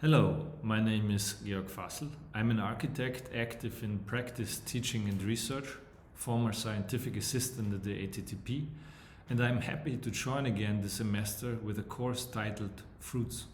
Hello, my name is Georg Fassel. I'm an architect active in practice, teaching and research, former scientific assistant at the ATTP, and I'm happy to join again this semester with a course titled Fruits.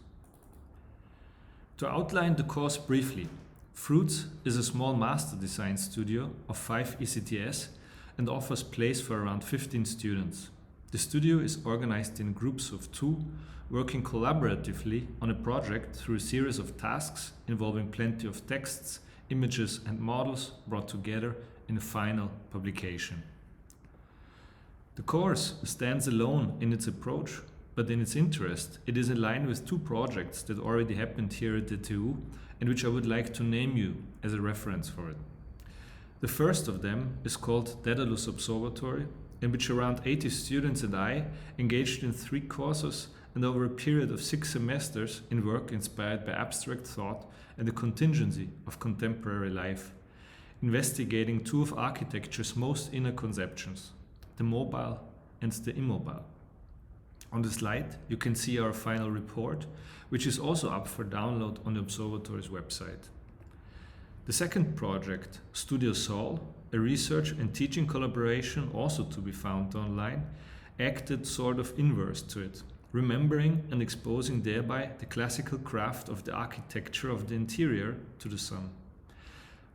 To outline the course briefly, Fruits is a small master design studio of 5 ECTS and offers place for around 15 students. The studio is organized in groups of 2, working collaboratively on a project through a series of tasks involving plenty of texts, images and models brought together in a final publication. The course stands alone in its approach, but in its interest, it is in line with 2 projects that already happened here at the TU and which I would like to name you as a reference for it. The first of them is called Daedalus Observatory, in which around 80 students and I engaged in 3 courses and over a period of 6 semesters in work inspired by abstract thought and the contingency of contemporary life, investigating 2 of architecture's most inner conceptions, the mobile and the immobile. On the slide, you can see our final report, which is also up for download on the observatory's website. The second project, Studio Sol, a research and teaching collaboration also to be found online, acted sort of inverse to it, remembering and exposing thereby the classical craft of the architecture of the interior to the sun.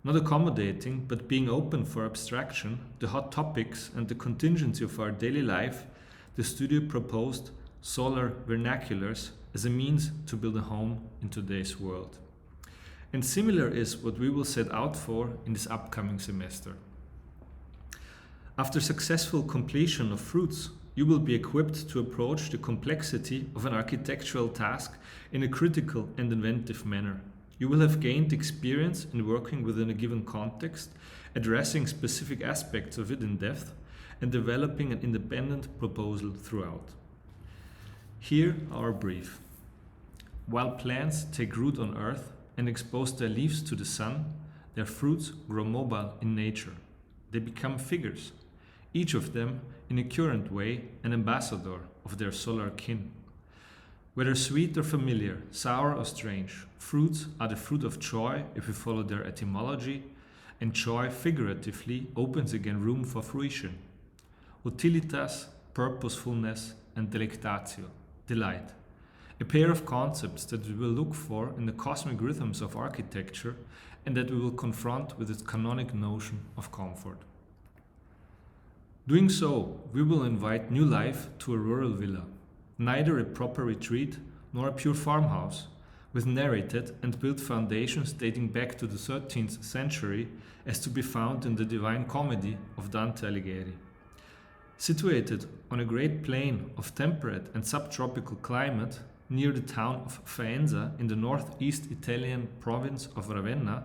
Not accommodating, but being open for abstraction, the hot topics and the contingency of our daily life, the studio proposed solar vernaculars as a means to build a home in today's world. And similar is what we will set out for in this upcoming semester. After successful completion of Fruits, you will be equipped to approach the complexity of an architectural task in a critical and inventive manner. You will have gained experience in working within a given context, addressing specific aspects of it in depth, and developing an independent proposal throughout. Here our brief. While plants take root on earth and expose their leaves to the sun, their fruits grow mobile in nature. They become figures, each of them in a current way an ambassador of their solar kin. Whether sweet or familiar, sour or strange, fruits are the fruit of joy if we follow their etymology, and joy figuratively opens again room for fruition. Utilitas, purposefulness, and delectatio, delight. A pair of concepts that we will look for in the cosmic rhythms of architecture and that we will confront with its canonic notion of comfort. Doing so, we will invite new life to a rural villa, neither a proper retreat nor a pure farmhouse, with narrated and built foundations dating back to the 13th century as to be found in the Divine Comedy of Dante Alighieri. Situated on a great plain of temperate and subtropical climate near the town of Faenza in the northeast Italian province of Ravenna,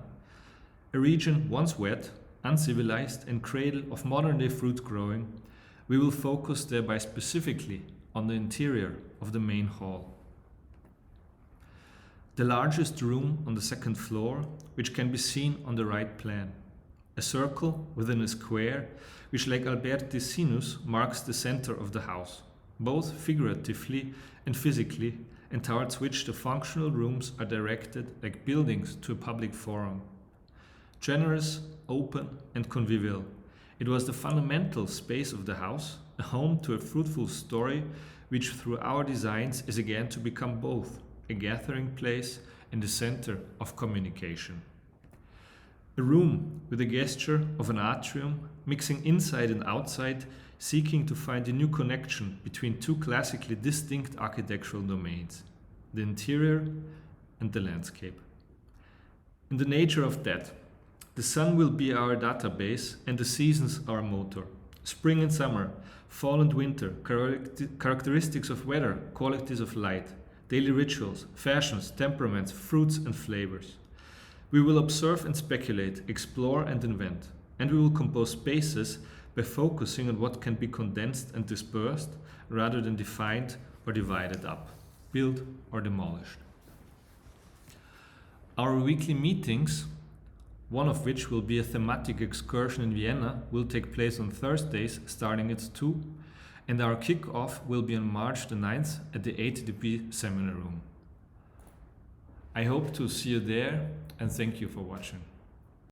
a region once wet, uncivilized and cradle of modern-day fruit growing, we will focus thereby specifically on the interior of the main hall. The largest room on the 2nd floor, which can be seen on the right plan. A circle within a square, which like Alberti's sinus marks the center of the house, both figuratively and physically, and towards which the functional rooms are directed like buildings to a public forum. Generous, open and convivial, it was the fundamental space of the house, a home to a fruitful story which through our designs is again to become both a gathering place and the center of communication. A room with a gesture of an atrium, mixing inside and outside, seeking to find a new connection between 2 classically distinct architectural domains, the interior and the landscape. In the nature of that, the sun will be our database and the seasons our motor. Spring and summer, fall and winter, characteristics of weather, qualities of light, daily rituals, fashions, temperaments, fruits and flavors. We will observe and speculate, explore and invent, and we will compose spaces by focusing on what can be condensed and dispersed rather than defined or divided up, built or demolished. Our weekly meetings, one of which will be a thematic excursion in Vienna, will take place on Thursdays starting at 2, and our kick-off will be on March the 9th at the ATTP seminar room. I hope to see you there, and thank you for watching.